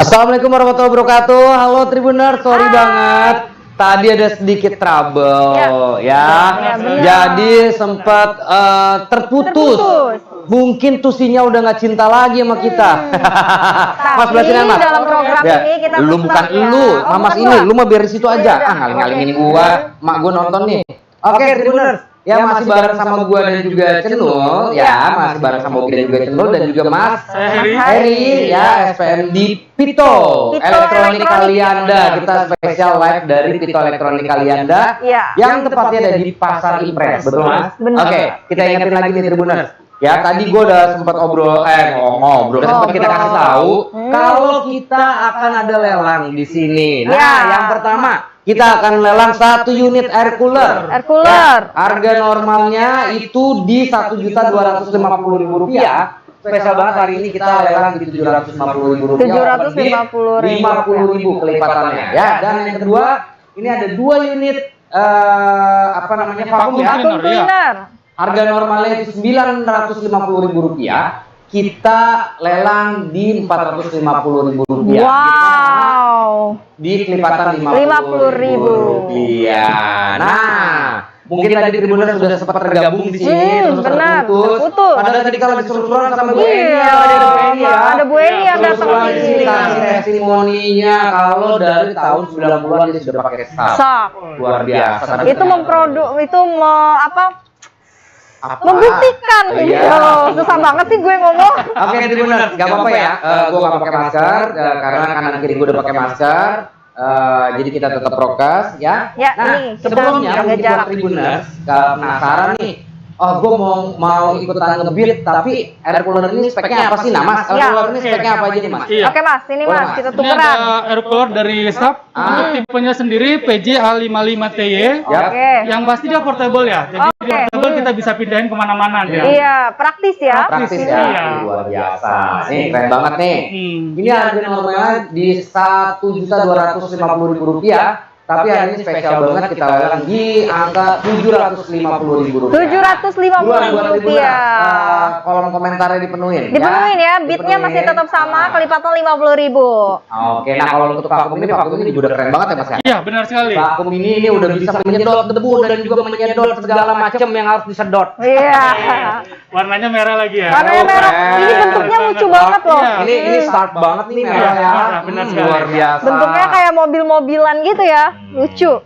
Assalamualaikum warahmatullahi wabarakatuh. Halo Tribuners, sorry banget. Tadi ada sedikit trouble ya. Jadi sempat terputus. Mungkin tusinya udah nggak cinta lagi sama kita. Mas belasin Mas. Dalam program ini kita lu bukan lu, Mamas ini, lu mah biar di situ aja. Ngaling-ngalingin gua, mak gua nonton nih. Oke, Tribuners. Ya masih bareng sama gua dan juga Cenul, ya masih bareng sama Oki dan juga Cenul dan juga Mas Heri, ya SPM di Pito Elektronik Kalianda. Kita spesial live dari Pito Elektronik Kalianda, yang tepatnya ada di Pasar Impres, betul Mas? Oke, kita ingetin lagi nih Tribuners. Ya tadi gue udah sempat ngobrol, sempat kita kasih tahu kalau kita akan ada lelang di sini. Nah, yang pertama kita akan lelang 1 unit air cooler. Ya, harga normalnya itu di Rp1.250.000. Spesial banget hari ini kita lelang di Rp750.000. Rp750.000 kelipatannya. Ya, dan yang kedua ini ada 2 unit vakum cleaner. Harga normalnya itu Rp950.000. Kita lelang di Rp450.000. Wow. Di kelipatan Rp50.000. Nah, mungkin tadi Tribuners sudah sempat tergabung di sini terus terputus. Padahal tadi kalau disuruh-suruhan sama Bu Eni, ada Bu Eni yang datang di sini kasih testimoninya kalau dari tahun 90-an dia sudah pakai SAP. Luar biasa. Itu membuktikan. Susah banget sih gue ngomong. Oke, Tribuners, gak apa-apa ya. Gue gak pakai masker karena kanan kiri gue udah pakai masker. Jadi kita tetap prokes ya. Nah, sebelumnya mungkin buat Tribuners penasaran nih. Oh, gue mau ikutan nge-beat, tapi air cooler ini speknya apa sih? Nah, Mas, air cooler ini speknya apa aja nih, Mas? Oke, Mas, ini Mas, kita tukeran. Ini ada air cooler dari SAP. Untuk tipenya sendiri PJ A55TY. Yang pasti dia portable ya. Jadi portable kita bisa pindahin kemana-mana. Iya, praktis ya. Praktis ya. Luar biasa. Nih, keren banget nih. Ini harga normalnya di Rp1.250.000. Tapi hari ini spesial banget kita lelang di angka Rp750.000. Rp750.000. Kolom komentarnya dipenuhin. Dipenuhin ya, beatnya masih tetap sama, kelipatan Rp50.000. Oke, nah kalau untuk vakum ini udah keren banget ya Mas ya? Iya, benar sekali. Vakum ini udah bisa menyedot debu dan juga menyedot segala macam yang harus disedot. Iya. Warnanya merah lagi ya. Warnanya merah. Ini bentuknya lucu banget loh. Ini sharp banget nih merah ya. Benar sekali. Luar biasa. Bentuknya kayak mobil-mobilan gitu ya. Lucu.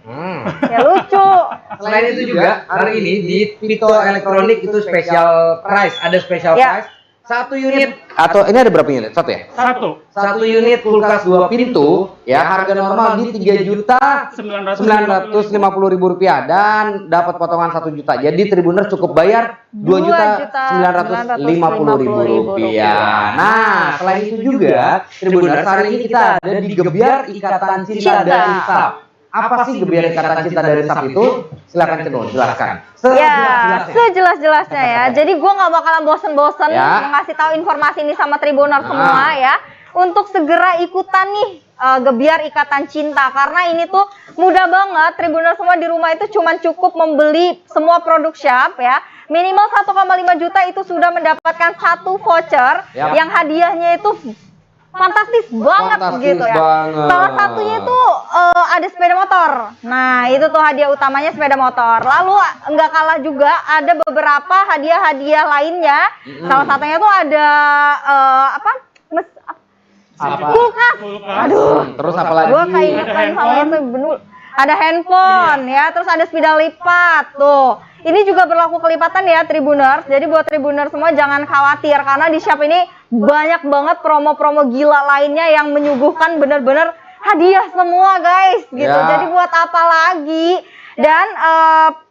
Ya lucu. Selain itu juga hari ini di Pito Elektronik itu special price, ada special price 1 unit atau ini ada berapa unit? 1 ya? 1 unit kulkas 2 pintu ya, harga normal di Rp3.950.000 dan dapat potongan 1 juta. Jadi Tribuners cukup bayar Rp2.950.000. Nah, selain itu juga Tribuners hari ini kita ada di Gebyar Ikatan Cinta dari SAP. Apa sih Gebyar Ikatan Cinta dari SAP itu? Silakan Cenul, jelaskan. Sejelas-jelasnya ya. Jadi gue nggak bakalan bosen-bosen ngasih tahu informasi ini sama Tribuners semua ya. Untuk segera ikutan nih Gebyar Ikatan Cinta, karena ini tuh mudah banget. Tribuners semua di rumah itu cuma cukup membeli semua produk Sharp ya. Minimal 1,5 juta itu sudah mendapatkan 1 voucher yang hadiahnya itu fantastis banget gitu ya. Salah satunya itu ada sepeda motor. Nah, itu tuh hadiah utamanya sepeda motor. Lalu nggak kalah juga ada beberapa hadiah-hadiah lainnya. Salah satunya tuh ada kulkas. Aduh. Terus apa lagi? Gua keingetan sama itu bener. Ada handphone ya, terus ada spidol lipat tuh. Ini juga berlaku kelipatan ya Tribuners. Jadi buat Tribuners semua jangan khawatir karena di Sharp ini banyak banget promo-promo gila lainnya yang menyuguhkan bener-bener hadiah semua guys gitu. Jadi buat apa lagi? Dan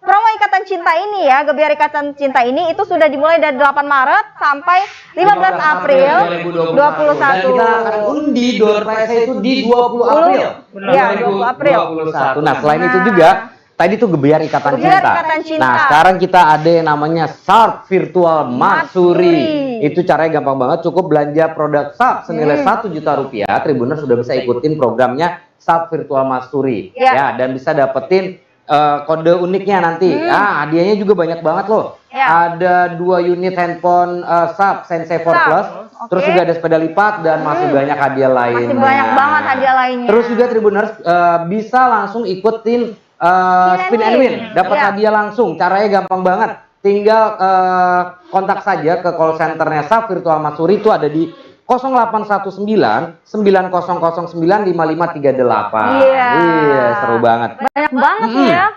promo Ikatan Cinta ini ya, Gebyar Ikatan Cinta ini itu sudah dimulai dari 8 Maret sampai 15 April 2021. Dan kita akan undi door prize itu di 20 April. Iya, 20 April. 2021. Nah, selain itu juga tadi tuh Gebyar Ikatan Cinta. Nah, sekarang kita ada yang namanya Sharp Virtual Matsuri. Itu caranya gampang banget, cukup belanja produk Sharp senilai Rp1 juta. Tribuners sudah bisa ikutin programnya Sharp Virtual Matsuri ya, dan bisa dapetin kode uniknya nanti. Hadiahnya juga banyak banget loh. Ya. Ada 2 unit handphone Sharp Sensei 4 Plus. Terus juga ada sepeda lipat dan masih banyak hadiah lainnya. Masih banyak banget hadiah lainnya. Terus juga Tribuners bisa langsung ikutin spin and win, dapat hadiah langsung. Caranya gampang banget. Tinggal kontak saja ke call centernya Sharp Virtual Matsuri, itu ada di 0819 9009 5538. Iya, seru banget. Banyak banget ya.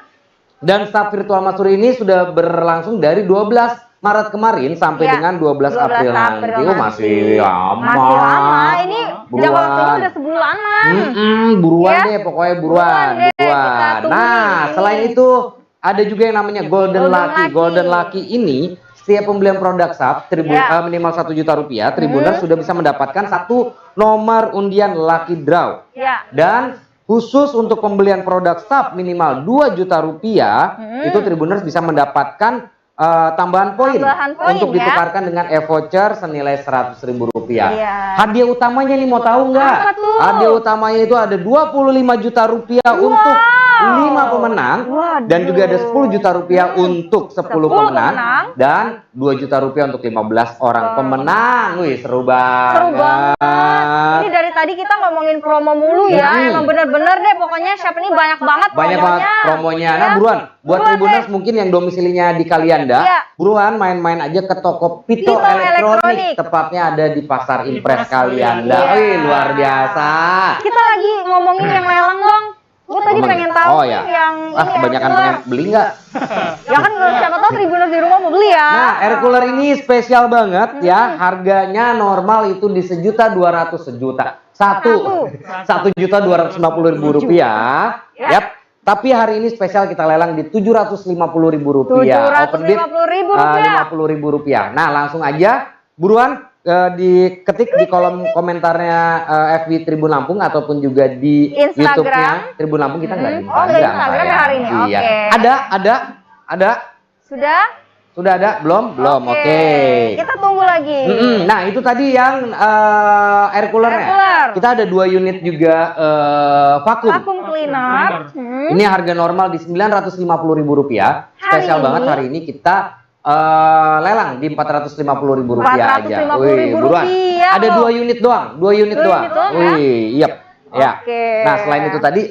Dan Sharp Virtual Matsuri ini sudah berlangsung dari 12 Maret kemarin sampai dengan 12 April nanti. Masih lama. Masih lama. Ini jangka waktunya udah sebulanan. Buruan deh, pokoknya buruan. Nah, selain itu ada juga yang namanya Golden Lucky. Golden Lucky ini setiap pembelian produk Sharp minimal 1 juta rupiah, Tribuners sudah bisa mendapatkan 1 nomor undian Lucky Draw. Dan khusus untuk pembelian produk Sharp minimal 2 juta rupiah, itu Tribuners bisa mendapatkan tambahan poin untuk ditukarkan dengan e-voucher senilai Rp100.000. Hadiah utamanya nih mau tahu nggak? Hadiah utamanya itu ada 25 juta rupiah untuk 5 pemenang, dan juga ada 10 juta rupiah untuk 10 pemenang, dan 2 juta rupiah untuk 15 orang pemenang. Wih, seru banget. Seru banget. Ini dari tadi kita ngomongin promo mulu ya. Emang bener-bener deh, pokoknya Sharp ini banyak banget promonya. Nah, buruan. Buat Tribuners mungkin yang domisilinya di Kalianda, buruan main-main aja ke toko Pito Elektronik. Tepatnya ada di Pasar Impres Kalianda. Wih, luar biasa. Kita lagi ngomongin yang lelang dong. Gue tadi pengen tahu yang ini kebanyakan pengen beli nggak? Ya kan siapa tahu Tribuners di rumah mau beli ya. Nah, air cooler ini spesial banget ya. Harganya normal itu di 1.200.000 sejuta. 1.250.000 rupiah. Yap. Tapi hari ini spesial kita lelang di 750.000 rupiah. Open bid 50.000 rupiah. Nah, langsung aja buruan diketik di kolom komentarnya FB Tribun Lampung ataupun juga di YouTube-nya Tribun Lampung. Kita nggak di Instagram hari ini. Iya. Ada. Sudah ada? Belum? Oke. Kita tunggu lagi. Nah, itu tadi yang air coolernya. Kita ada 2 unit juga vakum cleaner. Ini harga normal di Rp950.000. Spesial banget hari ini kita lelang di Rp450.000 aja. Wih, buruan. Ada 2 unit doang. Wih, yep. Ya. Nah, selain itu tadi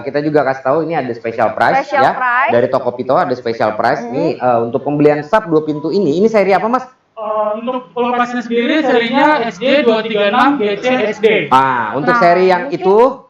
kita juga kasih tahu ini ada special price ya. Dari Tokopedia ada special price nih untuk pembelian Sharp 2 pintu ini. Ini seri apa, Mas? Untuk lokasinya sendiri serinya SD236 BCSD. Nah, untuk seri yang itu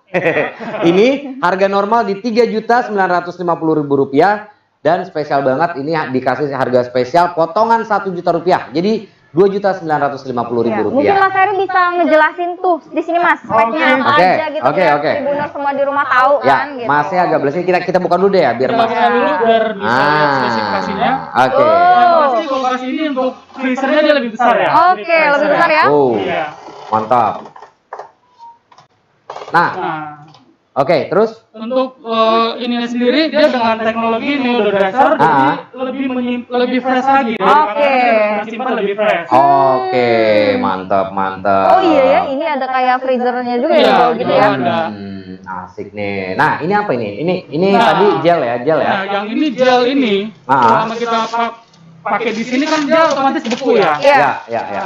ini harga normal di Rp3.950.000. Dan spesial banget ini dikasih harga spesial potongan Rp1.000.000. Jadi Rp2.950.000. Mungkin Mas Heri bisa ngejelasin tuh di sini Mas speknya apa aja gitu biar Tribuners semua di rumah tahu kan gitu. Masnya agak belesnya kita buka dulu deh ya biar Mas. Biar bisa lihat spesifikasinya. Pasti kulkas ini untuk freezernya dia lebih besar ya. Oke, lebih besar ya. Mantap. Nah. Oke, terus untuk ininya sendiri dia dengan teknologi neododasar jadi lebih fresh lagi. Simpan lebih fresh. Oke, mantap. Oh iya ya, ini ada kayak freezernya juga ya gitu ya. Asik nih. Nah, ini apa ini? Ini tadi gel ya. Nah, yang ini gel ini selama kita pakai di sini kan dia otomatis beku ya.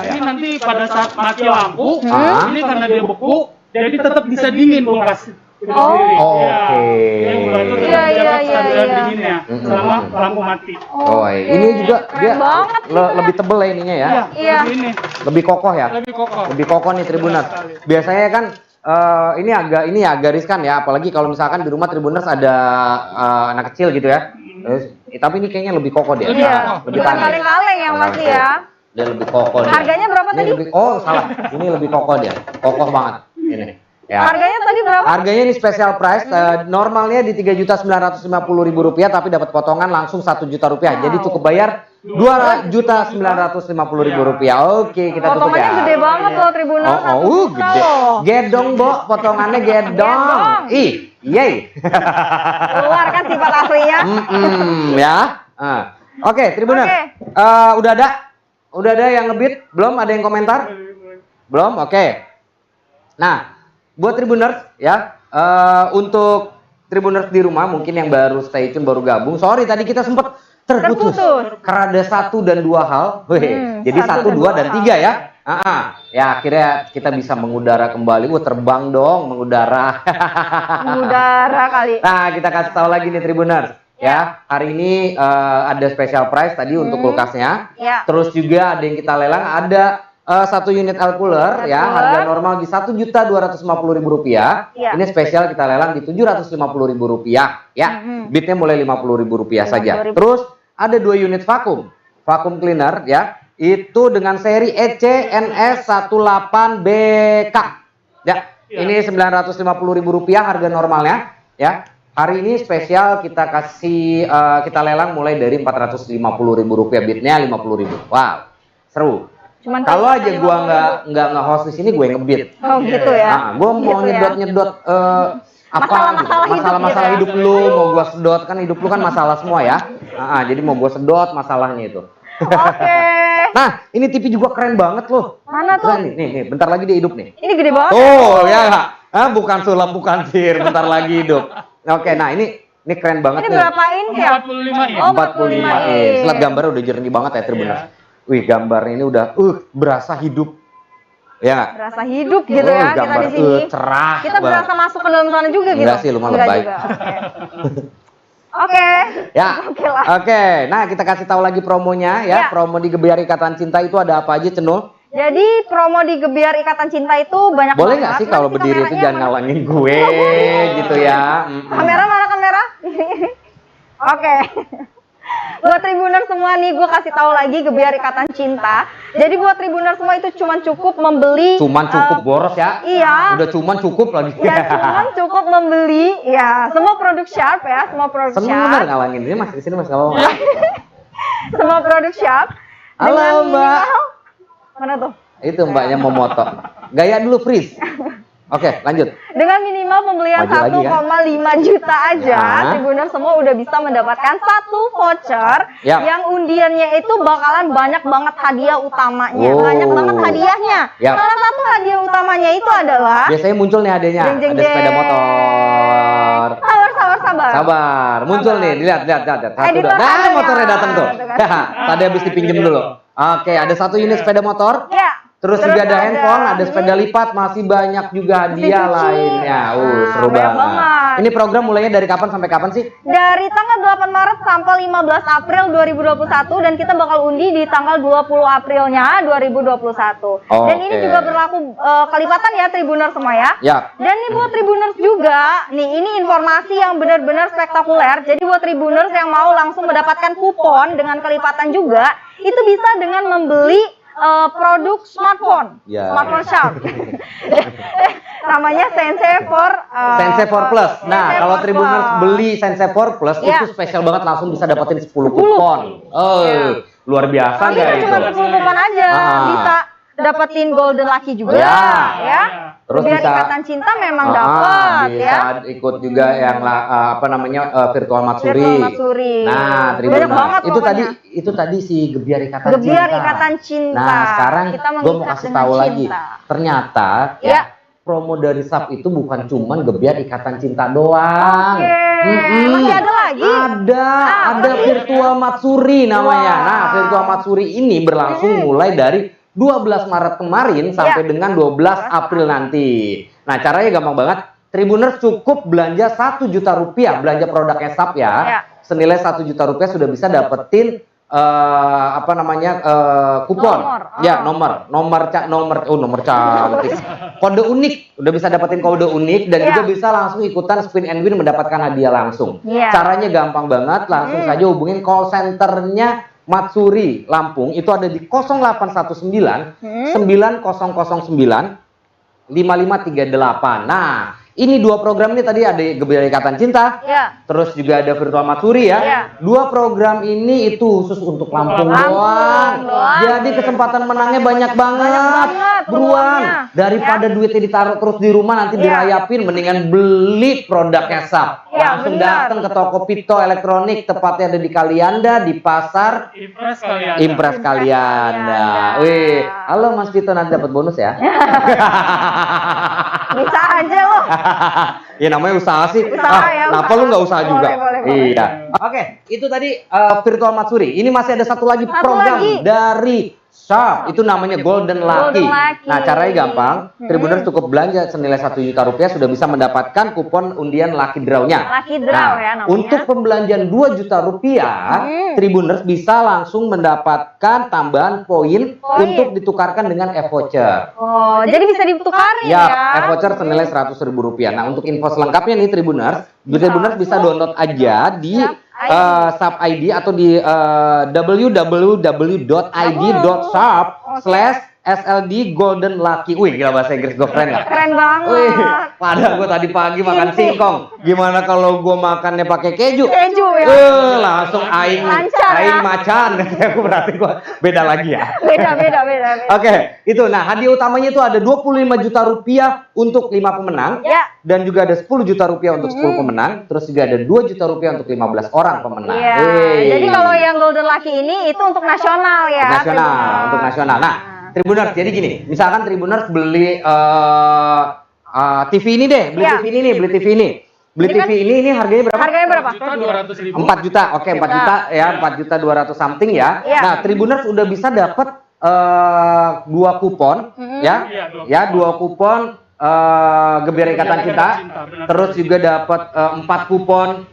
Ini nanti pada saat mati lampu, ini karena dia beku, jadi tetap bisa dingin kulkas. Dinginnya selama lampu mati. Ini juga dia lebih tebel ya ininya ya. Lebih kokoh ya. Lebih kokoh nih Tribuners. Biasanya kan ini agak riskan ya, apalagi kalau misalkan di rumah Tribuners ada anak kecil gitu ya. Tapi ini kayaknya lebih kokoh dia. Lebih tahan. Kaleng-kaleng yang masih ya. Dia lebih kokoh dia. Harganya berapa tadi? Salah. Ini lebih kokoh dia. Kokoh banget ini. Ya. Harganya tadi berapa? Harganya ini special price, normalnya di Rp3.950.000 tapi dapat potongan langsung Rp1 juta. Jadi cukup bayar Rp2.950.000. Oke, kita tutup ya. Potongannya gede banget loh Tribuners. Gede. Gedong, Bo, potongannya gedong. Yeay. Keluar kan sifat aslinya. Ya. Oke, Tribuners. Udah ada yang ngebit? Belum ada yang komentar? Belum? Oke. Nah, buat Tribuners ya, untuk Tribuners di rumah mungkin yang baru stay tune, baru gabung. Sorry tadi kita sempat terputus. Karena ada 1 dan 2 hal. Jadi 1, 2 dan 3 ya. Ya akhirnya kita bisa mengudara kembali. Terbang dong mengudara. Mengudara kali. Nah, kita kasih tahu lagi nih Tribuners. Ya, hari ini ada special price tadi untuk kulkasnya. Terus juga ada yang kita lelang, ada 1 unit air cooler ya, harga normal di Rp1.250.000. Ini spesial kita lelang di Rp750.000 ya. Bidnya mulai Rp50.000 saja. Terus ada 2 unit vakum cleaner ya. Itu dengan seri ECNS18BK. Ya, ini Rp950.000 harga normalnya ya. Hari ini spesial kita kasih kita lelang mulai dari Rp450.000, bidnya Rp50.000. Wow, seru. Cuman kalau aja gua nggak nge-host di sini, gue ngebid. Oh gitu ya. Gua mau nyedot masalah-masalah hidup lu, mau gua sedot, kan hidup lu kan masalah semua ya. Jadi mau gua sedot masalahnya itu. Oke. Nah, ini TV juga keren banget loh. Mana tuh? Nih, bentar lagi dia hidup nih. Ini gede banget. Oh ya, bukan sulap, bukan sihir, bentar lagi hidup. Oke, nah ini keren banget nih. Ini berapa inch ya? 45 inch. Oh, 45 inch. Lihat gambarnya udah jernih banget ya Tribuners. Wih, gambarnya ini udah berasa hidup. Ya. Berasa hidup gitu ya kita di sini. Cerah. Kita berasa masuk ke dalam sana juga gitu. Enggak sih, lu malah baik. Oke. Ya. Oke. Nah, kita kasih tahu lagi promonya ya. Promo di Gebiar Ikatan Cinta itu ada apa aja, Cenul? Jadi promo di Gebiar Ikatan Cinta itu banyak banget. Boleh nggak sih kalau berdiri itu jangan ngalangin gue gitu ya? Kamera mana kamera? Oke. Buat Tribuners semua nih, gue kasih tahu lagi Gebiar Ikatan Cinta. Jadi buat Tribuners semua itu cuman cukup membeli. Cuman cukup boros ya? Iya. Udah cuman cukup lagi. Ya cuman cukup membeli ya semua produk Sharp ya, semua produk Sharp. Seneng bener ngalangin ini masih di sini mas kalau. Semua produk Sharp. Halo Mbak. Mana tuh? Itu mbaknya mau moto. Gaya dulu freeze. Oke, lanjut. Dengan minimal pembelian 1,5 juta aja, Tribuners semua udah bisa mendapatkan 1 voucher yang undiannya itu bakalan banyak banget hadiah utamanya. Banyak banget hadiahnya. Salah satu hadiah utamanya itu adalah biasanya muncul nih hadiahnya. Ada sepeda motor. Sabar. Muncul nih, lihat. Nah, motornya datang tuh. Tadi habis dipinjem dulu. Oke, ada 1 unit sepeda motor. Terus juga ada handphone, ada sepeda lipat, masih banyak juga hadiah lainnya. Seru banget. Ini program mulainya dari kapan sampai kapan sih? Dari tanggal 8 Maret sampai 15 April 2021 dan kita bakal undi di tanggal 20 Aprilnya 2021. Dan ini juga berlaku kelipatan ya Tribuners semua ya. Dan ini buat Tribuners juga, nih ini informasi yang benar-benar spektakuler. Jadi buat Tribuners yang mau langsung mendapatkan kupon dengan kelipatan juga, itu bisa dengan membeli produk smartphone Sharp. Namanya Sensei 4 Plus. Nah, kalau Tribuners beli Sensei 4 Plus itu spesial banget, langsung bisa dapetin 10 kupon. Luar biasa nggak itu? Cuma 10 kupon aja, bisa dapetin Golden Lucky juga ya. Terus Gebiar Ikatan Cinta memang dapat bisa ikut juga yang virtual Matsuri. Nah, Tribuners itu tadi si Gebiar Ikatan Cinta. Nah, sekarang gue mau kasih tahu lagi. Ternyata promo dari SAP itu bukan cuman Gebiar Ikatan Cinta doang. Masih ada lagi? Ada virtual Matsuri namanya. Nah, virtual Matsuri ini berlangsung mulai dari 12 Maret kemarin sampai dengan 12 April nanti. Nah, caranya gampang banget. Tribuners cukup belanja Rp1 juta belanja produknya SAP ya. Senilai Rp1 juta sudah bisa dapetin kupon. Nomor cantik. Kode unik, udah bisa dapetin kode unik dan juga bisa langsung ikutan spin and win mendapatkan hadiah langsung. Caranya gampang banget, langsung saja hubungin call centernya Matsuri Lampung, itu ada di 0819 9009 5538. Nah, ini 2 program ini tadi ada Gebiar Ikatan Cinta, terus juga ada virtual Matsuri ya. 2 program ini itu khusus untuk Lampung doang. Jadi kesempatan menangnya banyak banget. Buruan, daripada duitnya ditaruh terus di rumah nanti dirayapin, mendingan beli produknya SAP. Langsung datang ke toko Pito Elektronik, tepatnya ada di Kalianda, di pasar Impres Kalianda. Wih, halo Mas Pito, nanti dapat bonus ya. Bisa aja lo. Ya namanya usaha sih. Usaha ya, kenapa usaha. lu nggak usaha juga? Boleh. Iya. Oke, itu tadi virtual matsuri. Ini masih ada satu lagi program dari Sharp, itu namanya Golden Lucky. Nah, caranya gampang. Tribuners cukup belanja senilai 1 juta rupiah sudah bisa mendapatkan kupon undian Lucky Draw-nya. Lucky Draw ya namanya. Untuk pembelanjaan 2 juta rupiah, Tribuners bisa langsung mendapatkan tambahan poin untuk ditukarkan dengan e-voucher. Oh, jadi bisa ditukarin Ya, ya. e-voucher senilai 100.000 rupiah. Nah, untuk info selengkapnya nih Tribuners bisa download aja di Sharp ID atau di www.id.sharp/SLD Golden Lucky. Wih, gila bahasa Inggris gue keren gak? Keren banget. Wih, padahal gue tadi pagi makan singkong. Gimana kalau gue makannya pakai keju? Keju ya. Langsung aing Lancar, ya. macan. Aku berarti gue beda lagi ya. Beda. Oke, itu. Nah, hadiah utamanya itu ada 25 juta rupiah untuk 5 pemenang. Ya. Dan juga ada 10 juta rupiah untuk 10 pemenang. Terus juga ada 2 juta rupiah untuk 15 orang pemenang. Iya. Jadi kalau yang Golden Lucky ini itu untuk nasional ya. Untuk nasional. Nah, Tribuners, jadi gini. Misalkan Tribuners beli TV ini deh. Beli TV ini. Beli TV ini harganya berapa? Harganya berapa? 4.200.000. 4 juta. Oke, 4 juta ya. 4 juta 200 something ya. Nah, Tribuners udah bisa dapat 2 kupon ya. Ya, 2 kupon Gebiar Ikatan Cinta. Terus juga dapat 4 kupon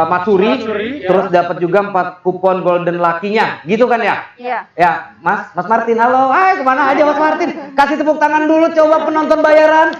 matsuri, terus dapat juga 4 kupon Golden Lucky-nya. Gitu kan ya? Iya. Ya, Mas Martin, halo. Kemana aja Mas Martin? Kasih tepuk tangan dulu coba penonton bayaran.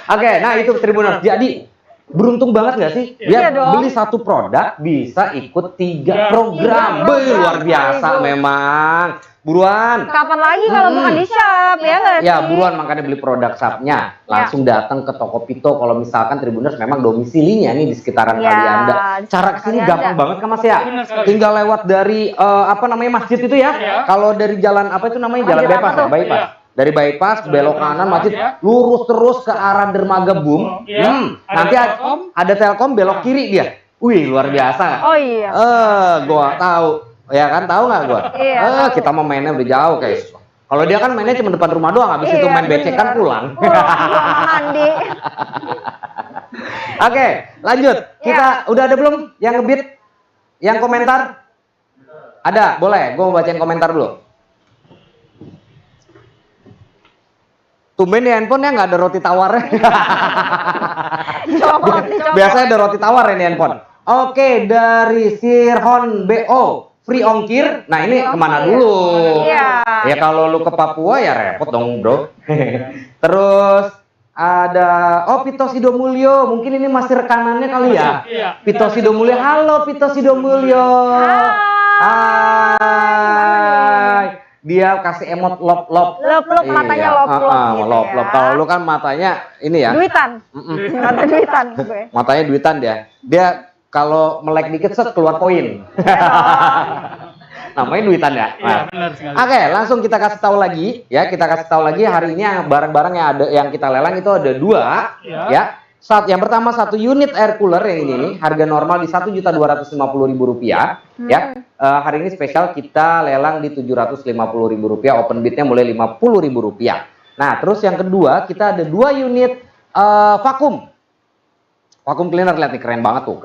Oke, nah itu Tribuners. Jadi beruntung banget nggak sih? Iya dong. Beli 1 produk bisa ikut 3 program. Luar biasa memang. Buruan. Kapan lagi kalau bukan di Sharp ya nggak sih? Ya, buruan makanya beli produk Sharp-nya. Langsung datang ke toko Pito kalau misalkan Tribuners memang domisilinya nih di sekitaran Kalianda. Cara kesini gampang banget kan Mas ya? Tinggal lewat dari masjid itu ya. Kalau dari jalan apa itu namanya? Jalan bypass ya, bypass. Dari bypass belok kanan masjid, lurus terus ke arah dermaga Boom. Nanti ada Telkom belok kiri dia. Wih, luar biasa. Oh iya. Gua tahu. Ya kan, tahu nggak gua? Iya. Kita mau mainnya udah jauh guys. Kalau dia kan mainnya cuma depan rumah doang, habis itu main becek kan pulang. Mandi. Oke, lanjut. Kita udah ada belum yang ngebit? Yang komentar? Ada, boleh. Gua mau bacain komentar dulu. Tumben di handphone nggak ada roti tawarnya. Biasanya ada roti tawar ya di handphone. Oke, dari Sirhon BO. Free ongkir. Nah, ini kemana dulu? Iya. Ya kalau lu ke Papua ya repot dong, Bro. Terus ada Pito Sidomulyo. Mungkin ini masih rekanannya kali ya. Pito Sidomulyo. Halo Pito Sidomulyo. Hai. Dia kasih emot lop Matanya lop. Kalau lu kan matanya ini ya. Duitan. Mata duitan gue. Matanya duitan dia kalau melek dikit set keluar poin. Namanya duitan ya. Nah. Oke, langsung kita kasih tahu lagi ya. Kita kasih tahu lagi hari ini barang-barang yang ada yang kita lelang itu ada 2 ya. Yang pertama 1 unit air cooler yang ini nih, harga normal di Rp1.250.000 ya. Hari ini spesial kita lelang di Rp750.000. Open bidnya mulai Rp50.000. Nah, terus yang kedua kita ada 2 unit vakum cleaner. Lihat nih, keren banget tuh.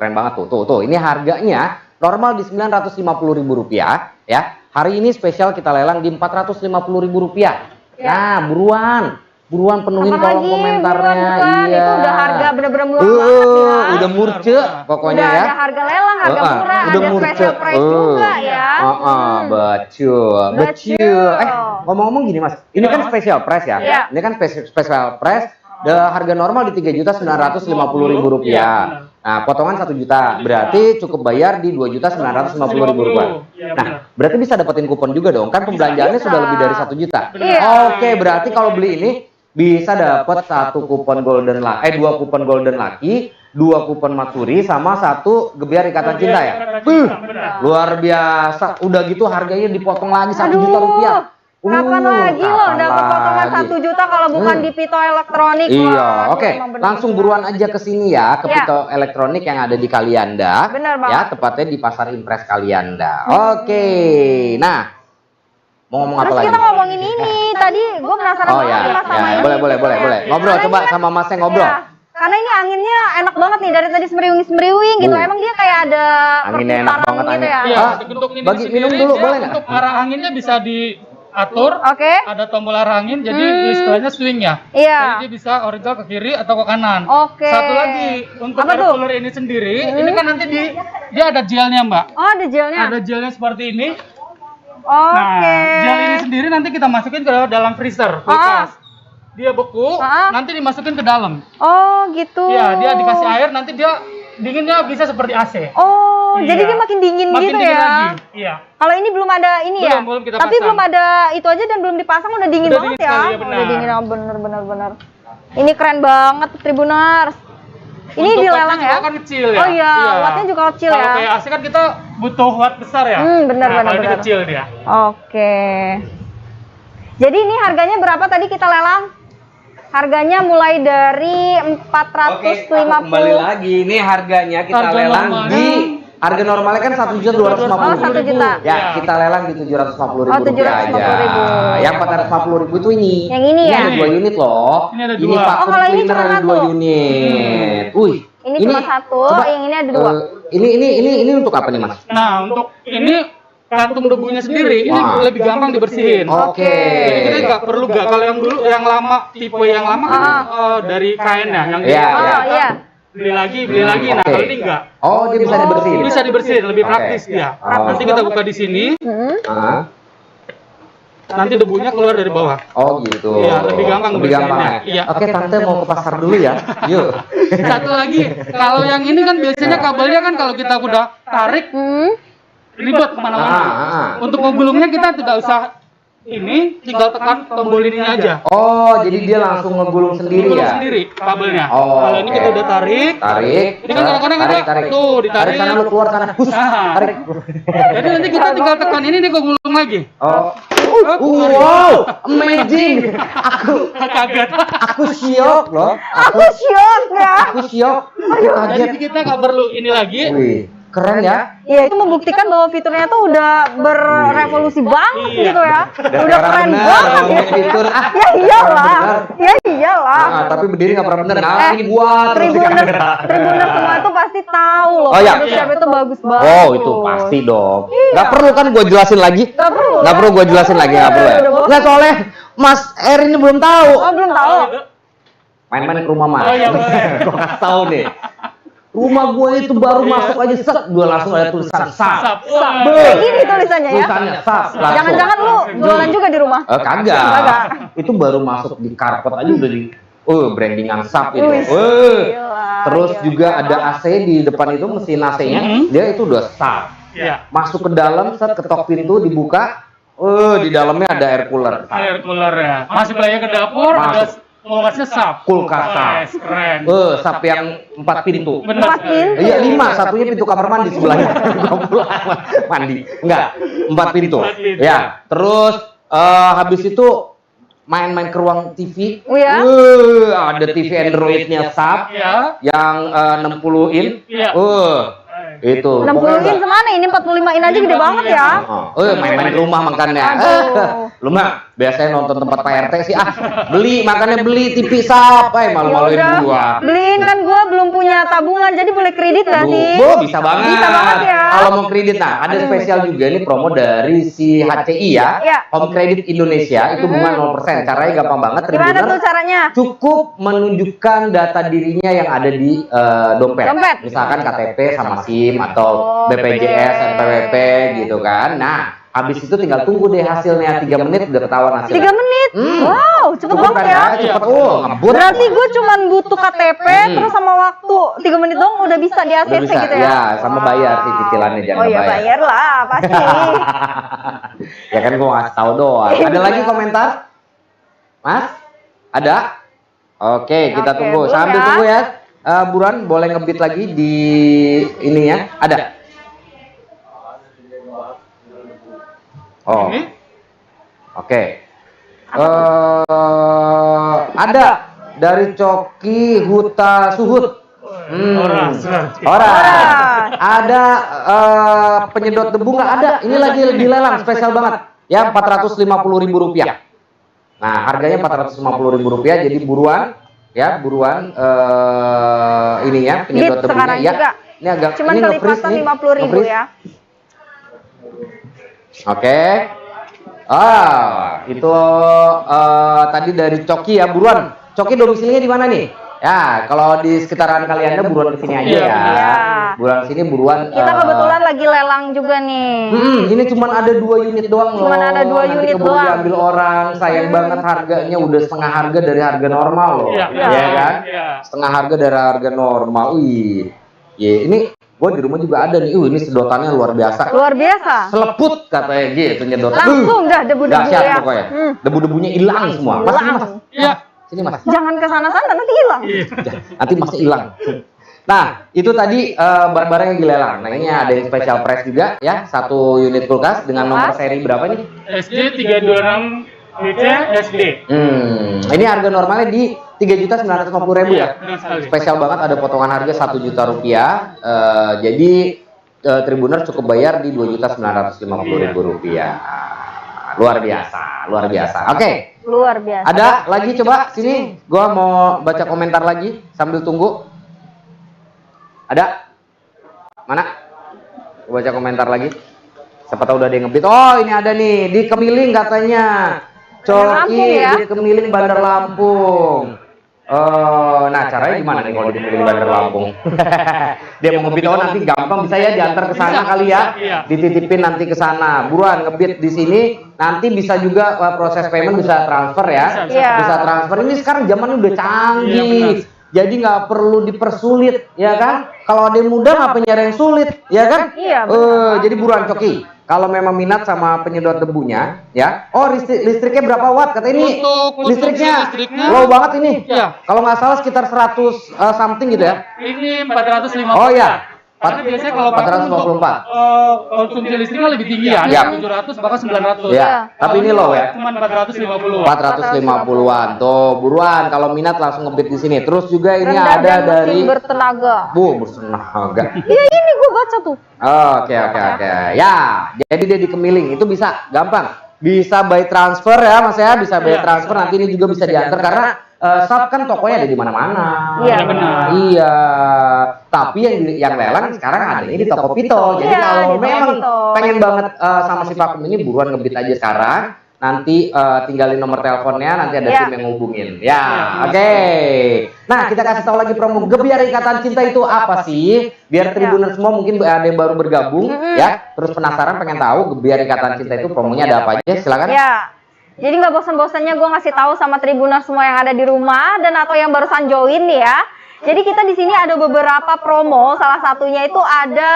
Tuh. Ini harganya normal di Rp950.000 ya. Hari ini spesial kita lelang di Rp450.000. Nah, buruan penuhin kolom komentarnya. Iya. Itu udah harga bener-bener murah banget ya. Udah murce pokoknya udah ya. Ada harga lelang, harga murah, udah ada special price juga ya. Betul. Ngomong-ngomong gini Mas, ini kan special price ya. Ini kan special price. Harga normal di Rp3.950.000. Nah, potongan 1 juta. Berarti cukup bayar di Rp2.950.000. Nah, berarti bisa dapetin kupon juga dong. Kan pembelanjaannya sudah lebih dari 1 juta. Oke, berarti kalau beli ini bisa dapat 1 kupon Golden Lucky, 2 kupon Golden Lucky, 2 kupon matsuri sama 1 Gebiar Ikatan Cinta ya. Luar biasa. Udah gitu harganya dipotong lagi 1 juta rupiah. Kapan lagi lo dapat potongan 1 juta kalau bukan di Pito Elektronik? Iya, oke. Langsung buruan aja ke sini ya, ke Pito Elektronik yang ada di Kalianda. Bener banget. Ya, tepatnya di Pasar Impres Kalianda. Oke. Nah, Mau ngomong apa Terus lagi? kita ngomongin ini. Tadi gue penasaran Oh banget ya, Mas sama ya. ini. Boleh. Ngobrol Karena coba ini kan- sama Masnya ngobrol. Iya. Karena ini anginnya enak banget nih dari tadi semeriwing gitu. Emang dia kayak ada Anginnya enak perputaran banget, gitu ya. angin. Iya, Ah, untuk ini bagi sendiri, minum dulu, dia boleh nggak? Untuk arah anginnya bisa diatur. Oke. Ada tombol arah angin, jadi istilahnya swingnya. Iya. Jadi dia bisa horizontal ke kiri atau ke kanan. Oke. Satu lagi untuk Apa air tuh? cooler ini sendiri, ini kan nanti dia ada gelnya, Mbak. Oh, ada gelnya. Ada gelnya seperti ini. Oke. Nah, gel ini sendiri nanti kita masukin ke dalam freezer, kulkas. Dia beku, nanti dimasukin ke dalam. Oh, gitu. Ya, dia dikasih air, nanti dia dinginnya bisa seperti AC. Oh, Iya. jadi dia makin dingin Makin gitu dingin ya. lagi. Iya. Kalau ini belum ada ini ya. Belum kita Tapi pasang. belum ada itu aja dan belum dipasang udah dingin Udah banget dingin ya. sekali, ya, benar. Udah dingin bener. Ini keren banget Tribuners. Ini Untuk dilelang wattnya ya. juga kan kecil ya. Oh iya, wattnya juga kecil Kalau ya. kayak AC kan kita butuh watt besar ya. Benar. Kalau ini kecil dia. Oke. Jadi ini harganya berapa tadi kita lelang? Harganya mulai dari 450. Oke, aku kembali lagi. Ini harganya kita Harga lelang normalnya. di harga normalnya kan 1.250.000. Oh, 1 juta. Ya, kita lelang di 750.000 Oh, rupiah aja. 750.000. Yang 450.000 itu ini. Yang ini ya? ada 2 unit loh. Ini ada Ini dua. vacuum Oh, kalau ini cleaner cuma ada 2 satu. unit. Wih. Ini cuma satu, yang ini ada 2. Ini untuk apa nih, Mas? Nah, untuk ini kantung debunya sendiri ini Wah. lebih gampang dibersihin. Oke. Jadi kita nggak perlu kalau yang dulu yang lama tipe yang lama kan dari kainnya yang Iya, Oh, iya. iya. beli lagi. Nah, Oke. kalau ini enggak. Oh, dia bisa dibersihin. Bisa dibersihin, lebih Oke. praktis dia. Oh. Nanti kita buka di sini, Ah. nanti debunya keluar dari bawah. Oh gitu. Iya, lebih gampang Lebih gampang ya. bersihinnya. Iya. Oke, tante mau ke pasar dulu ya. Yuk. Satu lagi, kalau yang ini kan biasanya kabelnya kan kalau kita udah tarik ribet kemana-mana. Untuk ngegulungnya kita tidak usah ini, tinggal tekan tombol ininya aja. Oh, jadi dia langsung ngegulung sendiri Ngegulung ya? sendiri kabelnya. Oh, Kalau ini oke. kita udah tarik. Tarik. Ini kan kadang-kadang kita tuh ditarik. Tarik sana lu keluar sana. Hus, Nah. tarik. Jadi nanti kita tinggal tekan ini dia kegulung lagi. Oh. Wow, amazing. Kaget. Aku syok loh. Aku syok ya. Aku syok. Aku kaget. Jadi kita nggak perlu ini lagi. Wih, keren ya. Iya, itu membuktikan bahwa fiturnya tuh udah berevolusi banget Iya. gitu ya. Dan Udah orang keren benar, banget ngomongin ya. fitur. Ah, Ya iyalah. orang benar. Ya iyalah. Ah, tapi berdiri nggak pernah bener. Nah, ini buat Tribuners semua tuh pasti tahu loh. Oh, iya. Photoshop itu bagus banget. Oh, itu pasti dong. Nggak perlu kan gue jelasin lagi? Nggak perlu. Nggak perlu gue jelasin lagi, nggak perlu ya? Nggak, soalnya Mas Er ini belum tahu. Oh, belum tahu. Main-main ke rumah Mas. Oh, iya, boleh. Gue kasih tahu nih. Rumah gue itu baru masuk aja set, gue langsung ada tulisan SAP. Kayak gini tulisannya ya. Tulisannya SAP. langsung. Jangan-jangan lu jualan juga di rumah. Kagak. Kagak. Itu baru masuk di karpet aja udah di brandingan SAP itu. Wih, gila, Terus gila. juga ada AC di depan itu, mesin AC-nya, dia itu udah SAP. Iya. Masuk ke dalam, set, ketok pintu, dibuka, di dalamnya ada air cooler. Air cooler ya. Masuk lagi ke dapur, ada kulkasnya SAP. Kulkas SAP. Yes, keren. SAP yang 4 pintu. Bener. Empat pintu. Iya 5, satunya pintu kamar mandi sebelahnya. Gua pulang mandi. Enggak, 4 pintu. Empat pintu. Ya, terus habis itu main-main ke ruang TV. Oh ya? Ada TV Android-nya SAP Ya. yang 60 in. Iya. Itu. 60 in semana ini 45 in aja gede banget ya. Main-main ke rumah makannya. Aduh. Lu mah biasanya nonton tempat Pak RT sih makannya beli TV SAP, malu-maluin Yaudah, gua. beliin kan gua belum punya tabungan jadi boleh kredit gak sih? Bisa banget. Bisa banget ya. Kalau mau kredit, nah ada spesial juga nih promo dari si HCI ya. Iya. Home Credit Indonesia itu bunga 0%. Caranya gampang banget. Gimana Tribuners. tuh caranya? Cukup menunjukkan data dirinya yang ada di dompet. Dompet. Misalkan KTP sama SIM atau BPJS, NPWP gitu kan. Nah, habis itu tinggal tunggu deh hasilnya 3 menit udah ketahuan hasilnya. 3 menit? Wow, cepet Cukup banget kan, ya. Cepet, ngebut. Berarti gue cuman butuh KTP terus sama waktu 3 menit dong udah bisa di Udah ACC bisa, gitu ya? ya, sama bayar sih cicilannya jangan Oh iya bayar lah pasti. Ya kan gua ngasih tahu doang. Ada lagi komentar? Mas? Ada? Oke, kita Oke, tunggu. belum Sambil ya. tunggu ya. Buruan boleh ngebit lagi di ininya. Ada. Oh. Ini? Oke. Ada dari Coki Huta Suhut. Orang. Ada penyedot debu nggak ada. Ini lagi dilelang spesial banget. ya Rp450.000. Nah, harganya Rp450.000, jadi buruan ya, buruan ini ya, penyedot debunya ya. Juga. Ini agak cuman ini kelipatan Rp50.000 ya. Oke. Itu tadi dari Coki ya, buruan. Coki domisilinya di mana nih? Ya, kalau di sekitaran kalian ada buruan ke sini aja ya. Iya. Buruan sini buruan. Kita kebetulan lagi lelang juga nih. Ini cuma ada 2 unit doang loh. Cuman ada 2 Nanti unit keburu doang. diambil orang, sayang banget harganya udah setengah harga dari harga normal loh. Iya. Ya kan? Iya. Setengah harga dari harga normal. Wih. Ya, ini gua di rumah juga ada nih. Ini sedotannya luar biasa. Luar biasa. Seleput katanya gitu nyedot. Langsung dah debu-debu Dahsyat ya. pokoknya. Debu-debunya hilang semua. Mas, sini, Mas. Iya. Sini Mas. Jangan ke sana-sana nanti hilang. Nanti masih hilang. Nah, itu tadi barang-barang yang dilelang. Nah, ini ada yang special price juga ya, 1 unit kulkas dengan nomor seri berapa nih? SD 326 DC SD. Ini harga normalnya di Rp3.950.000 ya. Benar sekali. Spesial banget, ada potongan harga Rp1 juta. Jadi Tribuners cukup bayar di Rp2.950.000. Luar biasa, luar biasa. Oke. Luar biasa. Ada lagi, coba sini, gua mau baca komentar lagi sambil tunggu. Ada? Mana? Gua baca komentar lagi. Siapa tahu udah ada yang ngebit. Oh, ini ada nih, di Kemiling katanya. Lampung Coki ya? di Kemiling Bandar Lampung. Nah caranya gimana nih kalau di Kemiling Bandar Lampung? Dia mau ngebit, oh nanti gampang bisa ya diantar ke sana kali ya. Dititipin nanti ke sana. Buruan ngebit di sini, nanti bisa juga proses payment bisa transfer ya. Iya. Bisa transfer. Ini sekarang zamannya udah canggih. Jadi nggak perlu dipersulit, ya kan? Kalau ada yang mudah, ngapain nyari yang sulit, ya kan? Iya, Jadi buruan Coki. Kalau memang minat sama penyedot debunya, ya. Oh, listriknya berapa watt? Kata ini Untuk listriknya listriknya, low banget ini. Iya. Kalau nggak salah sekitar 100 something gitu ya. Ini 450. Oh ya. Karena biasanya kalau pakai untuk 454. konsumsi listriknya lebih tinggi ya, Iya. 700 bahkan 900. Ya, tapi ini low ya. Cuma 450. 450-an. Tuh, buruan kalau minat langsung ngebit di sini. Terus juga ini Rendah ada dan dari mesin bertenaga. bertenaga. Iya ini gue baca tuh. Oke. Ya, jadi dia di Kemiling itu bisa gampang. Bisa by transfer ya Mas ya, bisa by transfer, nanti ini juga bisa diantar karena shop kan tokonya ada di mana-mana. Iya, benar. Iya. Tapi yang lelang sekarang ada ini di Tokopedia. Jadi Iya, kalau di memang Tokopedia. pengen banget sama si vakum ini buruan ngebit aja sekarang. Nanti tinggalin nomor teleponnya, nanti ada Iya. tim yang ngubungin. Ya, oke. Nah, kita kasih tahu lagi promo Gebiar Ikatan Cinta itu apa sih? Biar Tribuners semua mungkin ada yang baru bergabung, ya. Terus penasaran pengen tahu Gebiar Ikatan Cinta itu promonya ada apa aja? Silakan. Ya. Jadi nggak bosan-bosannya gue ngasih tahu sama Tribuners semua yang ada di rumah dan atau yang barusan join nih ya. Jadi kita di sini ada beberapa promo, salah satunya itu ada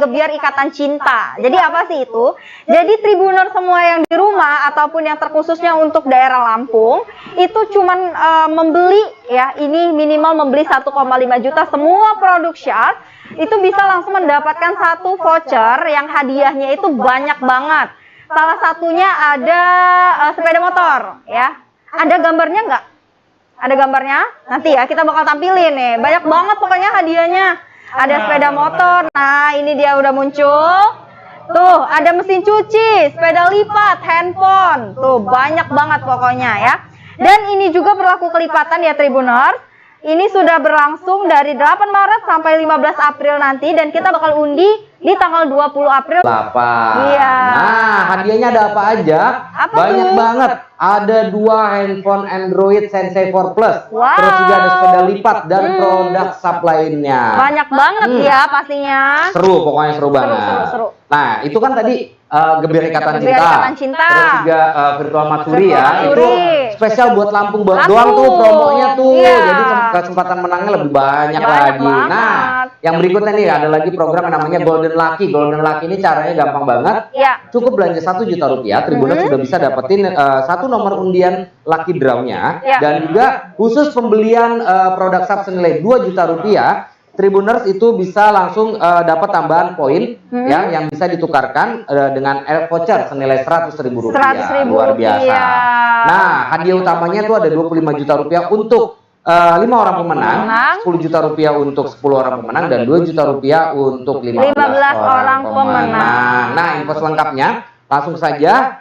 Gebiar Ikatan Cinta. Jadi apa sih itu? Jadi Tribuners semua yang di rumah ataupun yang terkhususnya untuk daerah Lampung itu cuman membeli ya, ini minimal membeli 1,5 juta semua produk Shark itu bisa langsung mendapatkan 1 voucher yang hadiahnya itu banyak banget. Salah satunya ada sepeda motor ya. Ada gambarnya nggak? Ada gambarnya? Nanti ya kita bakal tampilin nih. Banyak banget pokoknya hadiahnya. Ada sepeda motor. Nah, ini dia udah muncul. Tuh, ada mesin cuci, sepeda lipat, handphone. Tuh, banyak banget pokoknya ya. Dan ini juga berlaku kelipatan ya Tribuners. Ini sudah berlangsung dari 8 Maret sampai 15 April nanti dan kita bakal undi di tanggal 20 April. 8. Iya. Nah, hadiahnya ada apa aja? Apa Banyak tuh? banget. Ada 2 handphone Android Sensei 4 Plus. Wow. Terus juga ada sepeda lipat dan produk sub lainnya. Banyak banget ya pastinya. Seru, pokoknya seru banget. seru. Nah, itu kan tadi Gebiar Ikatan Gebiar Cinta. Ikatan Cinta. Terus juga Virtual Matsuri Virtual ya. Matsuri. Itu spesial buat Lampung Lampung. doang tuh promonya tuh. Iya. Jadi kesempatan menangnya lebih banyak Banyak lagi. banget. Nah, yang berikutnya nih ada lagi program yang namanya Golden Lucky. Golden Lucky ini caranya gampang banget. Ya. Cukup belanja 1 juta rupiah, Tribuners sudah bisa dapetin 1 nomor undian lucky draw-nya. Ya. Dan juga khusus pembelian produk sub senilai 2 juta rupiah, Tribuners itu bisa langsung dapat tambahan poin ya, yang bisa ditukarkan dengan voucher senilai 100.000 rupiah. 100.000 Luar biasa. rupiah. Nah, hadiah utamanya itu ada 25 juta rupiah untuk 5 orang pemenang, 10 juta rupiah untuk 10 orang pemenang, dan 2 juta rupiah untuk 15 orang pemenang. Nah, info selengkapnya langsung saja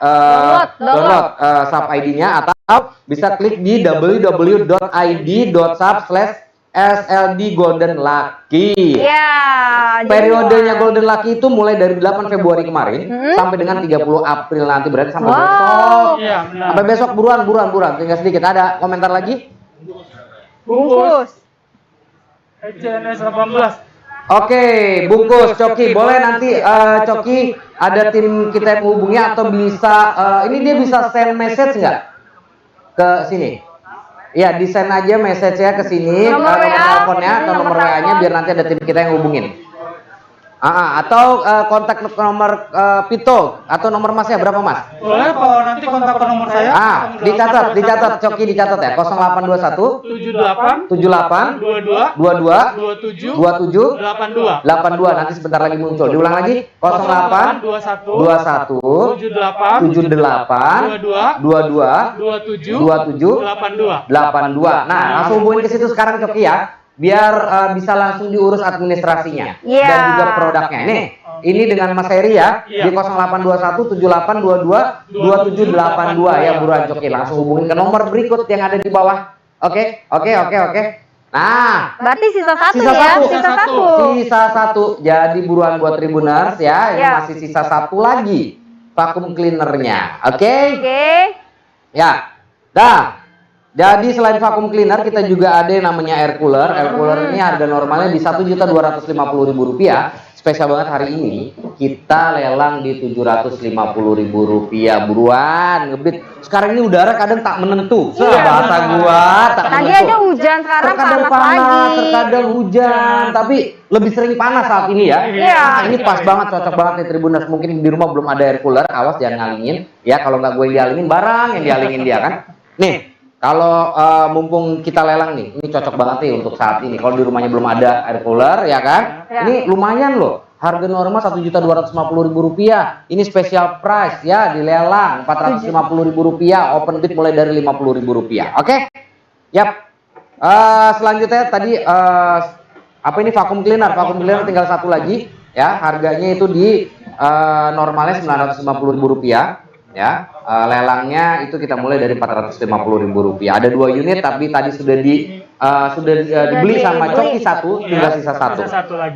Download. sub ID-nya atau bisa klik di www.id.sub/SLD Golden Lucky. Ya. Periodenya Golden Lucky itu mulai dari 8 Februari kemarin sampai dengan 30 April nanti, berarti sampai besok. Iya, benar. Sampai besok buruan. Tinggal sedikit. Ada komentar lagi? Bungkus. CNS 18. Oke, bungkus Coki. Boleh nanti Coki ada tim kita yang menghubungi atau bisa ini dia bisa send message nggak ke sini? Ya, di send aja message-nya ke sini, nomor teleponnya atau nomor WA-nya biar nanti ada tim kita yang hubungin. Atau kontak nomor Pito atau nomor Masnya berapa, Mas? Boleh kalau nanti kontak ke nomor saya. Dicatat Coki, dicatat ya. 0821 78 22 27 82 nanti sebentar lagi muncul. Diulang lagi 08 21 78 22 27 82. Nah, langsung hubungin ke situ sekarang Coki ya. Biar bisa langsung diurus administrasinya dan juga produknya. Ini dengan Mas Heri ya di 0821 78 22 2782 ya, buruan Coki langsung hubungin ke nomor berikut yang ada di bawah. Oke. Nah, berarti sisa satu. Sisa satu. Jadi buruan buat Tribuners ya, ini masih sisa satu lagi vacuum cleanernya. Oke. Ya. Dah. Jadi selain vacuum cleaner kita juga ada yang namanya air cooler. Air cooler ini harga normalnya di Rp1.250.000. Spesial banget hari ini kita lelang di Rp750.000. Buruan ngebit. Sekarang ini udara kadang tak menentu. Bahasa gua tak menentu. Tadi aja hujan, sekarang terkadang panas lagi. Terkadang hujan, tapi lebih sering panas saat ini ya. Nah, ini pas banget, cocok banget nih Tribuners. Mungkin di rumah belum ada air cooler, awas jangan ngalingin. Ya kalau nggak gue yang dialingin, barang yang dialingin dia kan. Nih. Kalau mumpung kita lelang nih, ini cocok banget nih untuk saat ini. Kalau di rumahnya belum ada air cooler, ya kan? Ini lumayan loh. Harga normal Rp1.250.000. Ini special price ya, dilelang Rp450.000. Open bid mulai dari Rp50.000. Oke? Yap. Selanjutnya tadi apa ini vacuum cleaner? Vacuum cleaner tinggal satu lagi ya. Harganya itu di normalnya Rp950.000. Ya, lelangnya itu kita mulai dari Rp450.000. Ada 2 unit tapi tadi sudah dibeli sama Coki satu, tinggal sisa satu.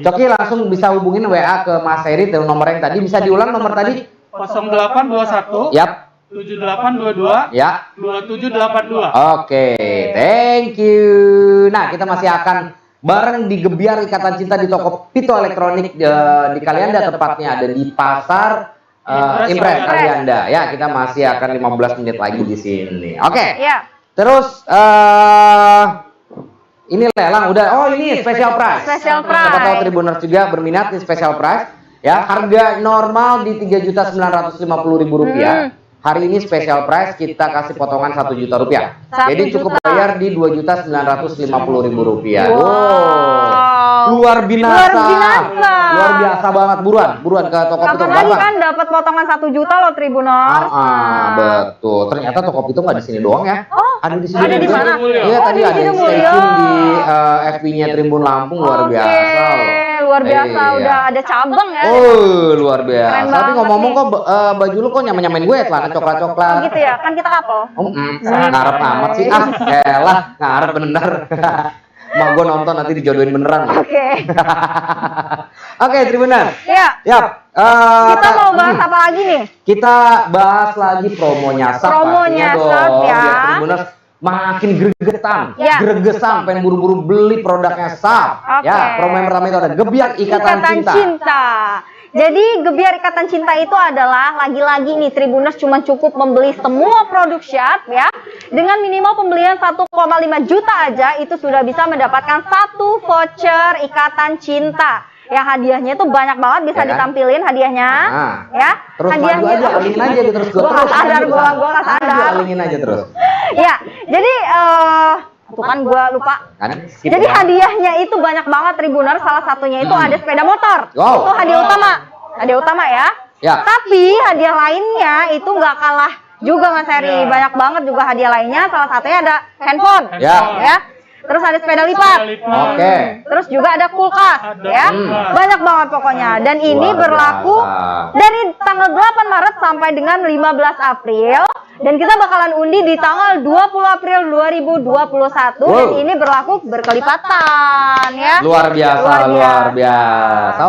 Coki langsung bisa hubungin WA ke Mas Heri dengan nomor yang tadi. Bisa diulang nomor tadi? 0821 Yap. 7822 ya 2782. Oke, thank you. Nah, kita masih akan bareng di Gebiar Ikatan Cinta di toko Pito Elektronik di Kalianda, tepatnya ada di Pasar Impres Kalianda ya. Kita masih akan 15 menit lagi di sini. Oke. Ya. Terus ini lelang udah. Oh, ini special price. Special price. Siapa tahu Tribuners juga berminat nih special price ya. Harga normal di Rp3.950.000. Hari ini special price kita kasih potongan Rp1 juta. Jadi cukup bayar di Rp2.950.000. Luar biasa banget. Buruan ke toko Pito. Kapan lagi kan dapat potongan 1 juta loh Tribuners. Betul. Ternyata toko Pito nggak di sini doang ya. Ada di sini. Ada di mana? Iya, tadi ada yang stay tune di FB-nya Tribun Lampung. Luar biasa loh. Luar biasa, udah ada cabang ya. Oh, luar biasa. Tapi ngomong-ngomong kok baju lu kok nyamain gue celana coklat-coklat. Gitu ya, kan kita couple. Ngarep amat sih. Elah, ngarep bener. Mak gue nonton nanti dijodohin beneran. Oke, Tribuners. Iya. Yap. Kita mau bahas apa lagi nih? Kita bahas lagi promonya SAP. Promonya SAP ya. Biar Tribuners makin gregesan pengen buru-buru beli produknya SAP. Ya, promo yang pertama itu ada Gebiar Ikatan Cinta. Jadi Gebiar Ikatan Cinta itu adalah lagi-lagi nih Tribuners cuma cukup membeli semua produk SAP ya. Dengan minimal pembelian 1,5 juta aja itu sudah bisa mendapatkan 1 voucher Ikatan Cinta. Ya hadiahnya itu banyak banget, bisa ditampilin hadiahnya. Ya. Terus hadiahnya aja, alingin aja gitu terus. Gua nggak sadar. Alingin aja terus. Ya, jadi tuh kan gue lupa. Jadi hadiahnya itu banyak banget Tribuners. Salah satunya itu ada sepeda motor. Itu hadiah utama ya. Tapi hadiah lainnya itu nggak kalah juga Mas Heri. Banyak banget juga hadiah lainnya. Salah satunya ada handphone. Ya. Terus ada sepeda lipat. Oke. Terus juga ada kulkas, ya. Banyak banget pokoknya. Dan ini Luar berlaku biasa. dari tanggal 8 Maret sampai dengan 15 April. Dan kita bakalan undi di tanggal 20 April 2021. Dan ini berlaku berkelipatan, ya. Luar biasa.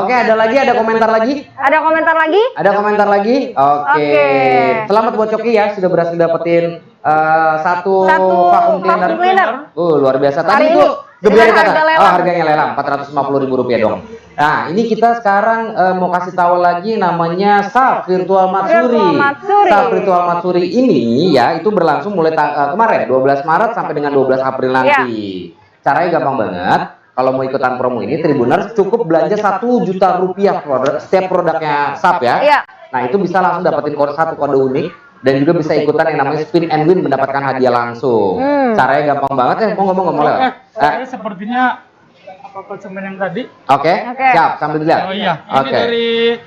Oke, ada komentar lagi? Ada komentar lagi? Ada komentar lagi? Oke. Selamat buat Coki ya, sudah berhasil dapetin satu vacuum cleaner. Luar biasa. Tadi Hari itu ini gebiar dengan kata. harga lelang. Oh, harganya lelang Rp450.000 dong. Nah, ini kita sekarang mau kasih tahu lagi namanya SAP Virtual Matsuri. SAP Virtual Matsuri ini ya itu berlangsung mulai kemarin 12 Maret sampai dengan 12 April nanti. Caranya gampang banget. Kalau mau ikutan promo ini, Tribuners cukup belanja Rp1.000.000 setiap produknya SAP ya. Iya. Nah, itu bisa langsung dapetin satu kode unik dan juga bisa ikutan yang namanya spin and win mendapatkan hadiah langsung. Caranya gampang banget ya. Mau ngomong Ini sepertinya apa konsumen yang tadi? Oke. Siap, sambil dilihat. Oh iya, ini dari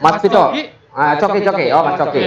Mas Pito. Coki. Coki. Oh, Mas Coki.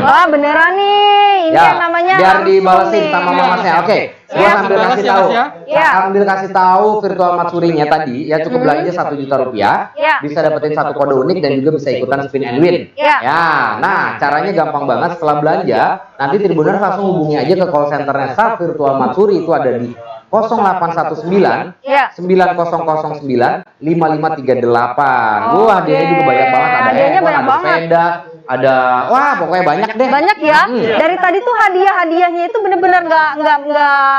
Wah, beneran nih. Ini yang namanya biar langsung dibalesin nih. sama mamasnya. Oke. Gua sambil Balas kasih ya, tahu. Mas ya? Iya. Sambil kasih tahu virtual matsurinya tadi ya cukup belanja Rp1.000.000. Iya. Bisa dapetin satu kode unik dan juga bisa ikutan spin and win. Iya. Ya, nah caranya gampang banget. Setelah belanja, nanti Tribuners langsung hubungi aja ke call centernya SAP Virtual Matsuri, itu ada di 0819 Iya. 9009 5538. Wah, hadiahnya juga banyak banget. Ada Hadiahnya handphone, banyak ada banget. sepeda, ada pokoknya banyak deh. Banyak ya. Dari tadi tuh hadiahnya itu bener-bener nggak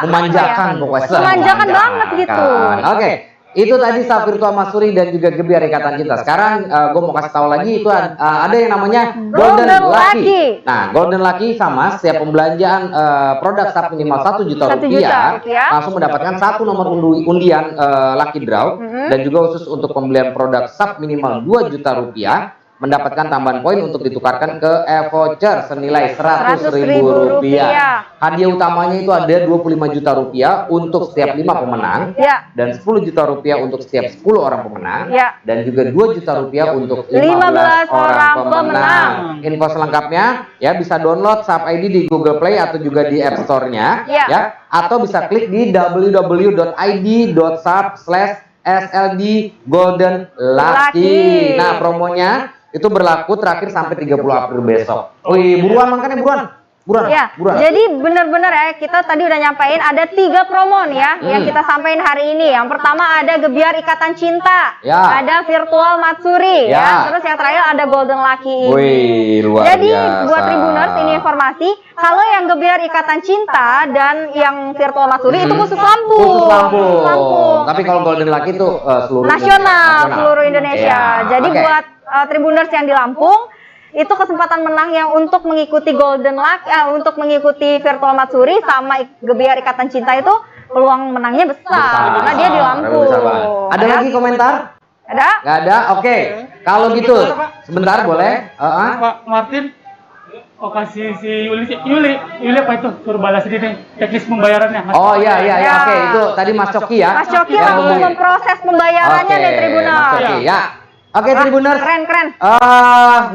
Memanjakan apa ya? pokoknya. Memanjakan banget gitu. Oke. Itu tadi SAP Virtual Matsuri dan juga Gebiar Ikatan Cinta. Sekarang gue mau kasih tahu lagi itu ada yang namanya Golden Lucky. Nah, Golden Lucky sama setiap pembelanjaan produk SAP minimal Rp1.000.000 langsung mendapatkan satu nomor undian Lucky Draw dan juga khusus untuk pembelian produk SAP minimal Rp2.000.000 mendapatkan tambahan poin untuk ditukarkan ke e-voucher senilai Rp100.000. Hadiah utamanya itu ada Rp25 juta untuk setiap 5 pemenang dan Rp10 juta untuk setiap 10 orang pemenang dan juga Rp2 juta untuk 15 orang pemenang. Info selengkapnya ya bisa download SAP ID di Google Play atau juga di App Store-nya ya, atau bisa klik di www.id.sap/SLD Golden Lucky. Nah, promonya itu berlaku terakhir sampai 30 April besok. Wih, buruan makanya buruan. Jadi benar-benar ya, kita tadi udah nyampein ada 3 promo nih ya yang kita sampein hari ini. Yang pertama ada Gebiar Ikatan Cinta, ada Virtual Matsuri ya. Terus yang terakhir ada Golden Lucky ini. Wih, luar Jadi biasa. buat Tribuners ini informasi, kalau yang Gebiar Ikatan Cinta dan yang Virtual Matsuri itu khusus Lampung. Tapi kalau Golden Lucky itu seluruh nasional, seluruh Indonesia. Jadi Oke. buat Tribuners yang di Lampung itu kesempatan menang yang untuk mengikuti Golden Lucky, untuk mengikuti Virtual Matsuri sama Gebiar Ikatan Cinta itu peluang menangnya besar karena dia di Lampung. Ada lagi komentar? Ada? Nggak ada? Oke. Kalau gitu, sebentar boleh? Pak Martin, kasih si Yuli apa itu? Suruh balas ini teknis pembayarannya. Oh iya. Oke, itu tadi Mas Coki ya. Mas Coki Yang lagi hubungin. memproses pembayarannya nih Tribuners. Mas Coki ya. Oke, Tribuners. Keren.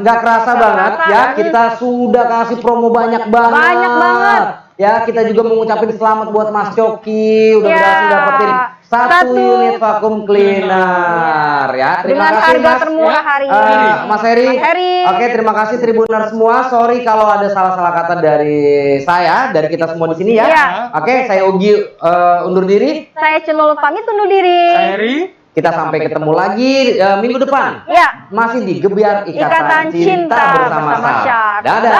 Nggak kerasa banget ya, kita sudah kasih promo banyak banget. Banyak banget. Ya, kita juga mengucapkan selamat buat Mas Coki udah berhasil dapetin satu unit vacuum cleaner ya. Terima Dengan kasih harga Mas termurah hari ini. Mas Heri. Oke, terima kasih Tribuners semua. Sorry kalau ada salah-salah kata dari saya, dari kita semua di sini ya. Oke, saya Ugi undur diri. Saya Cenul pamit undur diri. Heri. Kita sampai ketemu lagi minggu depan. Masih di Gebiar Ikatan Cinta bersama Syar. Dadah.